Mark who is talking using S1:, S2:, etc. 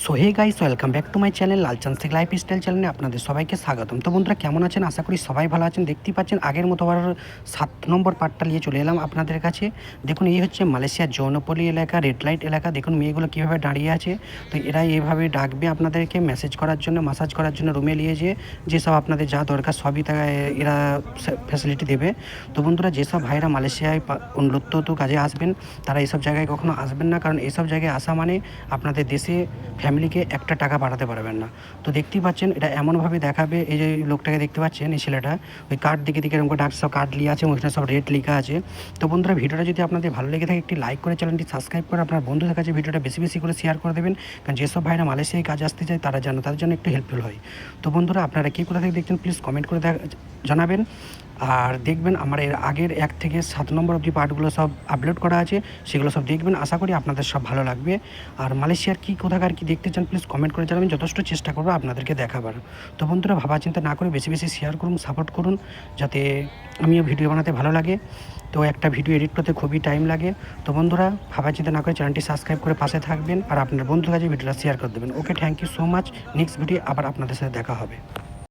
S1: So hey guys, welcome back to my channel লালচান্স থেকে lifestyle চ্যানেলে আপনাদের সবাইকে স্বাগতম। তো বন্ধুরা, কেমন আছেন? আশা করি সবাই ভালো আছেন। দেখতেই পাচ্ছেন আগের মতো আবার 7 নম্বর পার্টটা নিয়ে চলে এলাম আপনাদের কাছে। দেখুন, এই হচ্ছে মালয়েশিয়ার যৌনপল্লী এলাকা, রেড লাইট এলাকা। দেখুন মেয়েগুলো কীভাবে দাঁড়িয়ে আছে। তো এরা এভাবে ডাকবে আপনাদেরকে মেসেজ করার জন্য, মাসাজ করার জন্য রুমে নিয়ে যেসব আপনাদের যা দরকার সবই তা এরা ফ্যাসিলিটি দেবে। তো বন্ধুরা, যেসব ভাইরা মালয়েশিয়ায় নৃত্য কাজে আসবেন তারা এইসব জায়গায় কখনো আসবেন না, কারণ এইসব জায়গায় আসা মানে আপনাদের দেশে ফ্যামিলিকে একটা টাকা পাঠাতে পারবেন না। তো দেখতেই পাচ্ছেন এটা এমনভাবে দেখাবে। এই যে লোকটাকে দেখতে পাচ্ছেন, এই ছেলেটা ওই কার্ড দিকে এরকম করে সব কার্ড লিয়ে আছে, ওইখানে সব রেট লেখা আছে। তো বন্ধুরা, ভিডিওটা যদি আপনাদের ভালো লেগে থাকে একটি লাইক করে চ্যানেলটি সাবস্ক্রাইব করে আপনার বন্ধুদের কাছে ভিডিওটা বেশি বেশি করে শেয়ার করে দেবেন, কারণ যেসব ভাইরা মালয়েশিয়ায় কাজ আসতে চায় তারা যেন তাদের জন্য একটু হেল্পফুল হয়। তো বন্ধুরা, আপনারা কে কোথা থেকে দেখছেন প্লিজ কমেন্ট করে জানাবেন। আর দেখবেন আমার এর আগের 1 থেকে 7 নম্বর অবধি পার্টগুলো সব আপলোড করা আছে, সেগুলো সব দেখবেন। আশা করি আপনাদের সব ভালো লাগবে। আর মালয়েশিয়ার কী কোথাকার কী দেখতে চান প্লিজ কমেন্ট করে জানাবেন, যথেষ্ট চেষ্টা করবো আপনাদেরকে দেখাবার। তো বন্ধুরা, ভাবা চিন্তা না করে বেশি বেশি শেয়ার করুন, সাপোর্ট করুন, যাতে আমিও ভিডিও বানাতে ভালো লাগে। তো একটা ভিডিও এডিট করতে খুবই টাইম লাগে। তো বন্ধুরা, ভাবা চিন্তা না করে চ্যানেলটি সাবস্ক্রাইব করে পাশে থাকবেন আর আপনার বন্ধুর কাছে ভিডিওটা শেয়ার করে দেবেন। Okay, thank you so much. Next video আবার আপনাদের সাথে দেখা হবে।